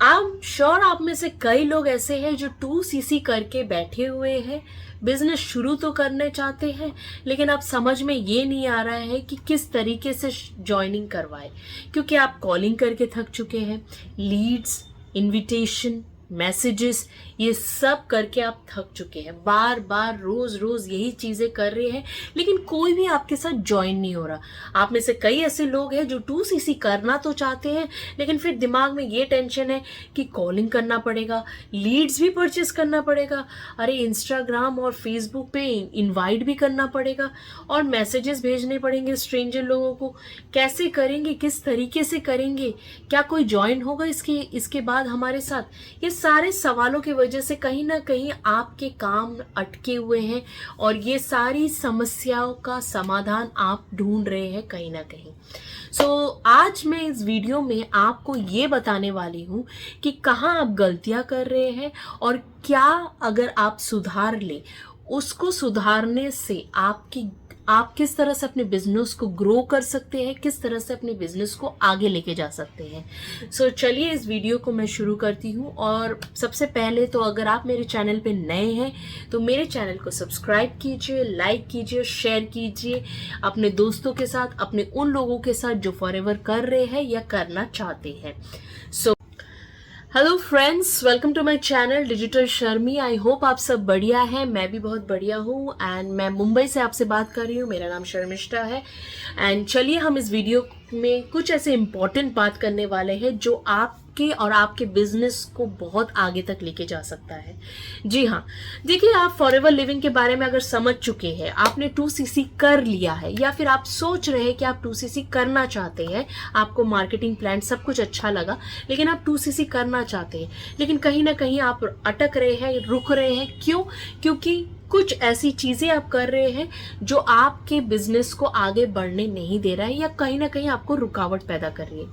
I am sure आप में से कई लोग ऐसे हैं जो 2cc करके बैठे हुए हैं, बिजनेस शुरू तो करने चाहते हैं लेकिन अब समझ में ये नहीं आ रहा है कि किस तरीके से ज्वाइनिंग करवाए, क्योंकि आप कॉलिंग करके थक चुके हैं, लीड्स, इनविटेशन, मैसेजेस, ये सब करके आप थक चुके हैं, बार बार रोज रोज यही चीजें कर रहे हैं लेकिन कोई भी आपके साथ ज्वाइन नहीं हो रहा। आप में से कई ऐसे लोग हैं जो 2cc करना तो चाहते हैं लेकिन फिर दिमाग में ये टेंशन है कि कॉलिंग करना पड़ेगा, लीड्स भी परचेस करना पड़ेगा, अरे इंस्टाग्राम और फेसबुक पे इनवाइट भी करना पड़ेगा और मैसेजेस भेजने पड़ेंगे स्ट्रेंजर लोगों को। कैसे करेंगे, किस तरीके से करेंगे, क्या कोई ज्वाइन होगा इसके बाद हमारे साथ? ये सारे सवालों की वजह से कहीं ना कहीं आपके काम अटके हुए हैं और ये सारी समस्याओं का समाधान आप ढूंढ रहे हैं कहीं ना कहीं। आज मैं इस वीडियो में आपको ये बताने वाली हूँ कि कहाँ आप गलतियाँ कर रहे हैं और क्या अगर आप सुधार ले, उसको सुधारने से आप किस तरह से अपने बिजनेस को ग्रो कर सकते हैं, किस तरह से अपने बिजनेस को आगे लेके जा सकते हैं। चलिए इस वीडियो को मैं शुरू करती हूँ। और सबसे पहले तो अगर आप मेरे चैनल पे नए हैं तो मेरे चैनल को सब्सक्राइब कीजिए, लाइक कीजिए, शेयर कीजिए अपने दोस्तों के साथ, अपने उन लोगों के साथ जो फॉरएवर कर रहे हैं या करना चाहते हैं। Hello friends, welcome to my channel digital Sharmi. I hope आप सब बढ़िया हैं, मैं भी बहुत बढ़िया हूँ एंड मैं मुंबई से आपसे बात कर रही हूँ। मेरा नाम शर्मिष्ठा है एंड चलिए हम इस वीडियो में कुछ ऐसे इम्पोर्टेंट बात करने वाले हैं जो आपके और आपके बिजनेस को बहुत आगे तक लेके जा सकता है। जी हाँ, देखिए, आप फॉरएवर लिविंग के बारे में अगर समझ चुके हैं, आपने 2cc कर लिया है या फिर आप सोच रहे हैं कि आप 2cc करना चाहते हैं, आपको मार्केटिंग प्लान सब कुछ अच्छा लगा लेकिन आप 2cc करना चाहते हैं लेकिन कहीं ना कहीं आप अटक रहे हैं, रुक रहे हैं। क्यों? क्योंकि कुछ ऐसी चीजें आप कर रहे हैं जो आपके बिजनेस को आगे बढ़ने नहीं दे रहा है या कहीं ना कहीं आपको रुकावट पैदा कर रही है।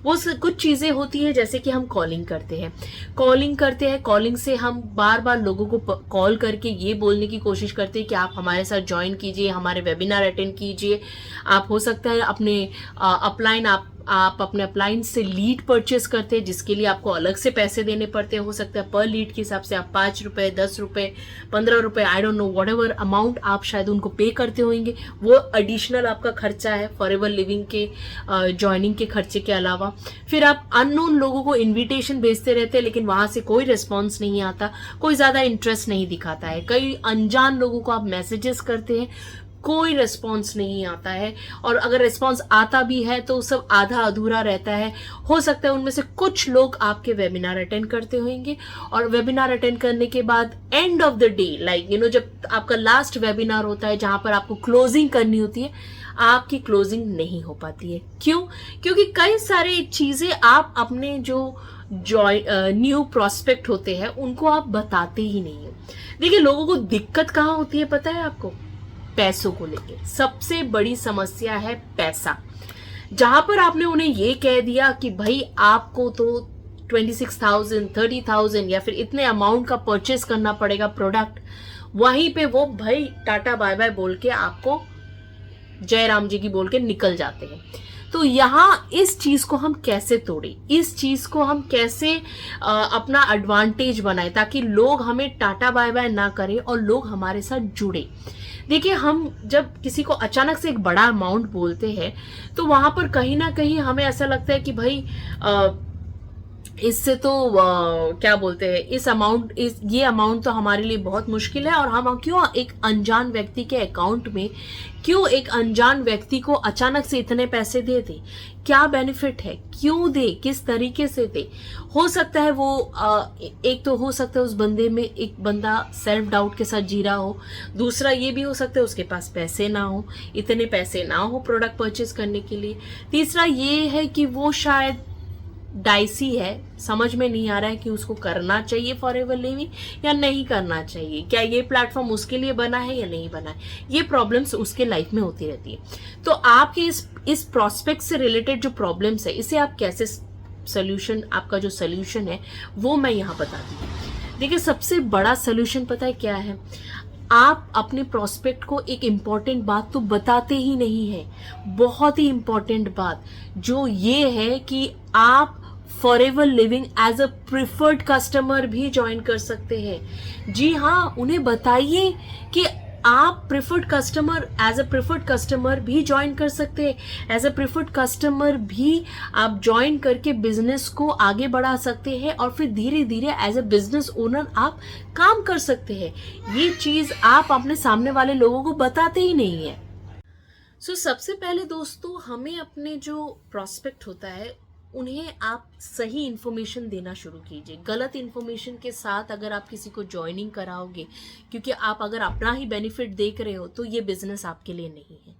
वो कुछ चीजें होती है जैसे कि हम कॉलिंग करते हैं, कॉलिंग से हम बार बार लोगों को कॉल करके ये बोलने की कोशिश करते हैं कि आप हमारे साथ ज्वाइन कीजिए, हमारे वेबिनार अटेंड कीजिए। आप हो सकता है अपने अपलाइन आप अपने अप्लायंस से लीड परचेस करते हैं जिसके लिए आपको अलग से पैसे देने पड़ते हैं। हो सकता है पर लीड के हिसाब से आप 5 रुपए, 10 रुपए, 15 रुपए, I don't know, what ever amount आप शायद उनको पे करते होंगे, वो एडिशनल आपका खर्चा है फॉरएवर लिविंग के ज्वाइनिंग के खर्चे के अलावा। फिर आप अननोन लोगों को इन्विटेशन भेजते रहते हैं लेकिन वहां से कोई रिस्पॉन्स नहीं आता, कोई ज्यादा इंटरेस्ट नहीं दिखाता है। कई अनजान लोगों को आप मैसेजेस करते हैं, कोई रिस्पॉन्स नहीं आता है और अगर रिस्पॉन्स आता भी है तो सब आधा अधूरा रहता है। हो सकता है उनमें से कुछ लोग आपके वेबिनार अटेंड करते होंगे और वेबिनार अटेंड करने के बाद end of the day, like जब आपका लास्ट वेबिनार होता है जहां पर आपको क्लोजिंग करनी होती है, आपकी क्लोजिंग नहीं हो पाती है। क्यों? क्योंकि कई सारी चीजें आप अपने जो न्यू प्रोस्पेक्ट होते हैं उनको आप बताते ही नहीं है। देखिए, लोगों को दिक्कत कहाँ होती है पता है आपको? पैसों को लेके सबसे बड़ी समस्या है पैसा। जहां पर आपने उन्हें ये कह दिया कि भाई आपको तो 26,000, 30,000 या फिर इतने अमाउंट का परचेस करना पड़ेगा प्रोडक्ट, वहीं पे वो भाई टाटा बाय बाय बोल के आपको जय राम जी की बोल के निकल जाते हैं। तो यहाँ इस चीज को हम कैसे तोड़े, इस चीज को हम कैसे अपना एडवांटेज बनाए ताकि लोग हमें टाटा बाय बाय ना करें और लोग हमारे साथ जुड़े। देखिए, हम जब किसी को अचानक से एक बड़ा अमाउंट बोलते हैं तो वहां पर कहीं ना कहीं हमें ऐसा लगता है कि भाई इससे तो क्या बोलते हैं, ये अमाउंट तो हमारे लिए बहुत मुश्किल है और हम क्यों एक अनजान व्यक्ति के अकाउंट में क्यों एक अनजान व्यक्ति को अचानक से इतने पैसे दे दे? क्या बेनिफिट है, क्यों दे, किस तरीके से दे? हो सकता है वो एक तो हो सकता है उस बंदे में एक बंदा सेल्फ डाउट के साथ जी रहा हो, दूसरा ये भी हो सकता है उसके पास पैसे ना हो, इतने पैसे ना हो प्रोडक्ट परचेज करने के लिए, तीसरा ये है कि वो शायद डाइसी है, समझ में नहीं आ रहा है कि उसको करना चाहिए फॉरएवर लिविंग या नहीं करना चाहिए, क्या ये प्लेटफॉर्म उसके लिए बना है या नहीं बना है। ये प्रॉब्लम्स उसके लाइफ में होती रहती है। तो आपके इस प्रोस्पेक्ट से रिलेटेड जो प्रॉब्लम्स है, इसे आप कैसे आपका जो सोल्यूशन है वो मैं यहाँ बताती हूँ। देखिए, सबसे बड़ा सोल्यूशन पता है क्या है? आप अपने प्रोस्पेक्ट को एक इम्पॉर्टेंट बात तो बताते ही नहीं है, बहुत ही इम्पॉर्टेंट बात जो ये है कि आप forever living as a preferred customer भी ज्वाइन कर सकते हैं। जी हाँ, उन्हें बताइए कि आप preferred customer, as a preferred customer भी ज्वाइन कर सकते हैं। एज अ प्रिफर्ड कस्टमर भी आप ज्वाइन करके बिजनेस को आगे बढ़ा सकते हैं और फिर धीरे धीरे एज अ बिजनेस ओनर आप काम कर सकते हैं। ये चीज आप अपने सामने वाले लोगों को बताते ही नहीं है। सबसे पहले दोस्तों, हमें अपने जो प्रॉस्पेक्ट होता है उन्हें आप सही इन्फॉर्मेशन देना शुरू कीजिए। गलत इन्फॉर्मेशन के साथ अगर आप किसी को ज्वाइनिंग कराओगे, क्योंकि आप अगर अपना ही बेनिफिट देख रहे हो, तो ये बिजनेस आपके लिए नहीं है।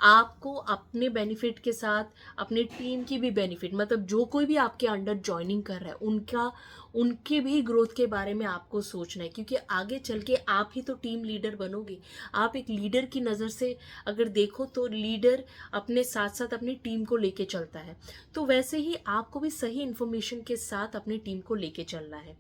आपको अपने बेनिफिट के साथ अपने टीम की भी बेनिफिट, मतलब जो कोई भी आपके अंडर ज्वाइनिंग कर रहा है उनके भी ग्रोथ के बारे में आपको सोचना है, क्योंकि आगे चल के आप ही तो टीम लीडर बनोगे। आप एक लीडर की नज़र से अगर देखो तो लीडर अपने साथ साथ अपनी टीम को लेके चलता है, तो वैसे ही आपको भी सही इन्फॉर्मेशन के साथ अपनी टीम को लेके चलना है।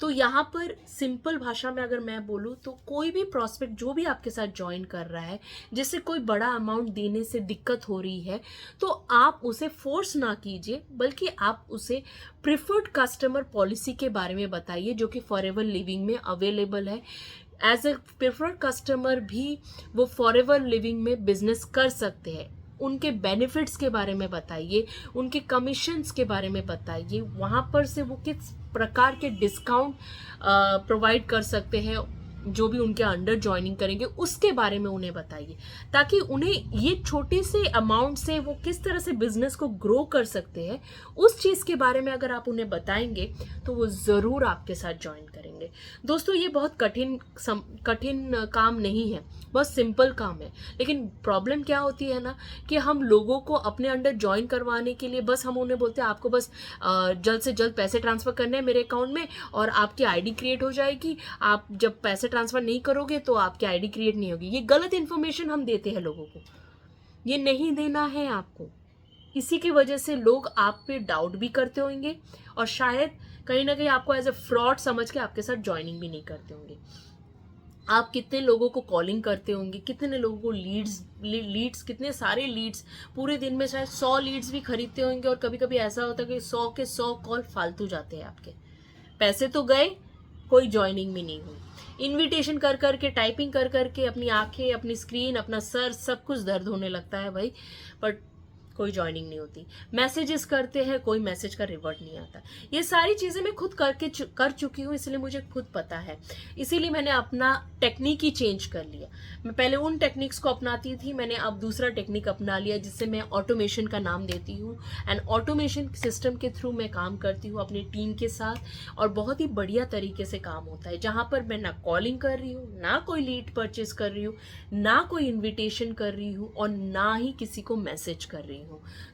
तो यहाँ पर सिंपल भाषा में अगर मैं बोलूँ तो कोई भी प्रॉस्पेक्ट जो भी आपके साथ ज्वाइन कर रहा है, जिससे कोई बड़ा अमाउंट देने से दिक्कत हो रही है, तो आप उसे फोर्स ना कीजिए, बल्कि आप उसे प्रिफर्ड कस्टमर पॉलिसी के बारे में बताइए, जो कि फॉरएवर लिविंग में अवेलेबल है। एज ए प्रिफर्ड कस्टमर भी वो फॉरएवर लिविंग में बिजनेस कर सकते हैं। उनके बेनिफिट्स के बारे में बताइए, उनके कमीशंस के बारे में बताइए, वहाँ पर से वो किस प्रकार के डिस्काउंट प्रोवाइड कर सकते हैं जो भी उनके अंडर ज्वाइनिंग करेंगे, उसके बारे में उन्हें बताइए, ताकि उन्हें ये छोटे से अमाउंट से वो किस तरह से बिजनेस को ग्रो कर सकते हैं, उस चीज़ के बारे में अगर आप उन्हें बताएंगे तो वो ज़रूर आपके साथ ज्वाइन करेंगे। दोस्तों, ये बहुत कठिन काम नहीं है, बहुत सिंपल काम है। लेकिन प्रॉब्लम क्या होती है ना, कि हम लोगों को अपने अंडर ज्वाइन करवाने के लिए बस हम उन्हें बोलते हैं आपको बस जल्द से जल्द पैसे ट्रांसफ़र करने हैं मेरे अकाउंट में और आपकी आईडी क्रिएट हो जाएगी। आप जब पैसे ट्रांसफर नहीं करोगे तो आपकी आईडी क्रिएट नहीं होगी। ये गलत इन्फॉर्मेशन हम देते हैं लोगों को, ये नहीं देना है आपको। इसी की वजह से लोग आप पे डाउट भी करते होंगे और शायद कहीं ना कहीं आपको एज ए फ्रॉड समझ के आपके साथ ज्वाइनिंग भी नहीं करते होंगे। आप कितने लोगों को कॉलिंग करते होंगे, कितने लोगों को लीड्स कितने सारे लीड्स, पूरे दिन में शायद 100 लीड्स भी खरीदते होंगे, और कभी कभी ऐसा होता है कि 100 के 100 कॉल फालतू जाते हैं आपके। पैसे तो गए, कोई ज्वाइनिंग भी नहीं हुई। इनविटेशन कर करके, टाइपिंग कर करके अपनी आंखें, अपनी स्क्रीन, अपना सर, सब कुछ दर्द होने लगता है भाई, बट कोई ज्वाइनिंग नहीं होती। मैसेजेस करते हैं, कोई मैसेज का रिवर्ट नहीं आता। ये सारी चीज़ें मैं खुद कर चुकी हूँ, इसलिए मुझे खुद पता है। इसीलिए मैंने अपना टेक्निक ही चेंज कर लिया। मैं पहले उन टेक्निक्स को अपनाती थी, मैंने अब दूसरा टेक्निक अपना लिया, जिससे मैं ऑटोमेशन का नाम देती हूँ। एंड ऑटोमेशन सिस्टम के थ्रू मैं काम करती हूँ अपनी टीम के साथ, और बहुत ही बढ़िया तरीके से काम होता है, जहाँ पर मैं ना कॉलिंग कर रही हूँ, ना कोई लीड परचेज कर रही हूँ, ना कोई इन्विटेशन कर रही हूँ, और ना ही किसी को मैसेज कर रही हूँ।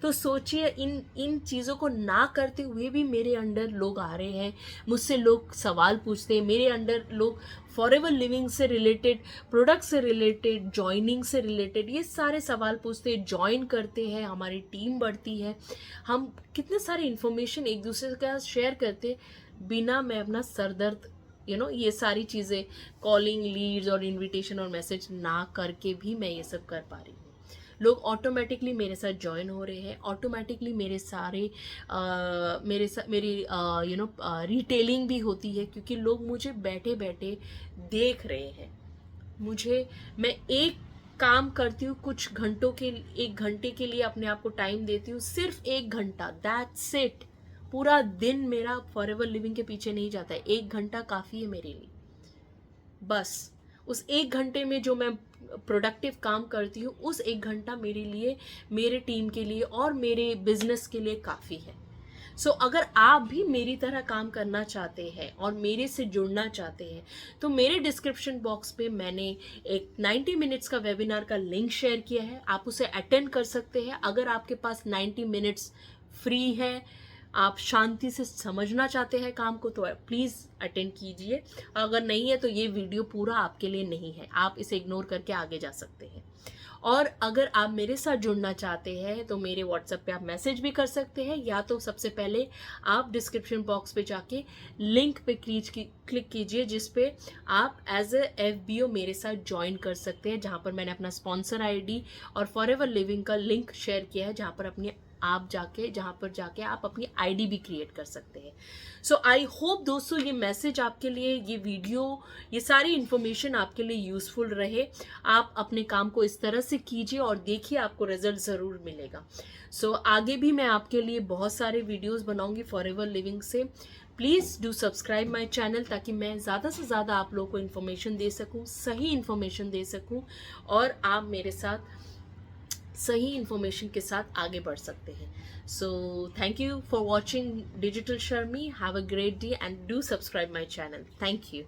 तो सोचिए, इन चीज़ों को ना करते हुए भी मेरे अंडर लोग आ रहे हैं, मुझसे लोग सवाल पूछते हैं, मेरे अंडर लोग फॉरएवर लिविंग से रिलेटेड, प्रोडक्ट से रिलेटेड, ज्वाइनिंग से रिलेटेड ये सारे सवाल पूछते हैं, ज्वाइन करते हैं, हमारी टीम बढ़ती है, हम कितने सारे इन्फॉर्मेशन एक दूसरे के साथ शेयर करते हैं बिना मैं अपना सरदर्द ये सारी चीज़ें कॉलिंग, लीड्स और इन्विटेशन और मैसेज ना करके भी मैं ये सब कर पा रही हूँ। लोग ऑटोमेटिकली मेरे साथ ज्वाइन हो रहे हैं, ऑटोमेटिकली मेरे सारे मेरी रिटेलिंग भी होती है, क्योंकि लोग मुझे बैठे बैठे देख रहे हैं। मैं एक काम करती हूँ कुछ घंटों के, 1 घंटे के लिए अपने आप को टाइम देती हूँ, सिर्फ 1 घंटा, दैट्स इट। पूरा दिन मेरा फॉरएवर लिविंग के पीछे नहीं जाता है, 1 घंटा काफ़ी है मेरे लिए। बस उस 1 घंटे में जो मैं प्रोडक्टिव काम करती हूँ, उस 1 घंटा मेरे लिए, मेरे टीम के लिए और मेरे बिजनेस के लिए काफ़ी है। अगर आप भी मेरी तरह काम करना चाहते हैं और मेरे से जुड़ना चाहते हैं, तो मेरे डिस्क्रिप्शन बॉक्स पे मैंने एक 90 मिनट्स का वेबिनार का लिंक शेयर किया है, आप उसे अटेंड कर सकते हैं। अगर आपके पास 90 मिनट्स फ्री है, आप शांति से समझना चाहते हैं काम को, तो प्लीज़ अटेंड कीजिए। अगर नहीं है तो ये वीडियो पूरा आपके लिए नहीं है, आप इसे इग्नोर करके आगे जा सकते हैं। और अगर आप मेरे साथ जुड़ना चाहते हैं तो मेरे व्हाट्सएप पे आप मैसेज भी कर सकते हैं, या तो सबसे पहले आप डिस्क्रिप्शन बॉक्स पे जाके लिंक पे क्लिक कीजिए, जिस पे आप एज ए FBO मेरे साथ ज्वाइन कर सकते हैं, जहाँ पर मैंने अपना स्पॉन्सर ID और फॉरएवर लिविंग का लिंक शेयर किया है, जहाँ पर आप जाके जहाँ पर जाके आप अपनी आईडी भी क्रिएट कर सकते हैं। सो आई होप दोस्तों ये मैसेज आपके लिए, ये वीडियो, ये सारी इन्फॉर्मेशन आपके लिए यूज़फुल रहे। आप अपने काम को इस तरह से कीजिए और देखिए आपको रिजल्ट ज़रूर मिलेगा। सो आगे भी मैं आपके लिए बहुत सारे वीडियोज़ बनाऊँगी फॉरएवर लिविंग से। Please do subscribe my channel ताकि मैं ज़्यादा से ज़्यादा आप लोगों को इन्फॉर्मेशन दे सकूँ, सही इन्फॉर्मेशन दे सकूँ, और आप मेरे साथ सही इन्फॉर्मेशन के साथ आगे बढ़ सकते हैं। So thank you for watching digital Sharmi. Have a great day and do subscribe my channel. Thank you.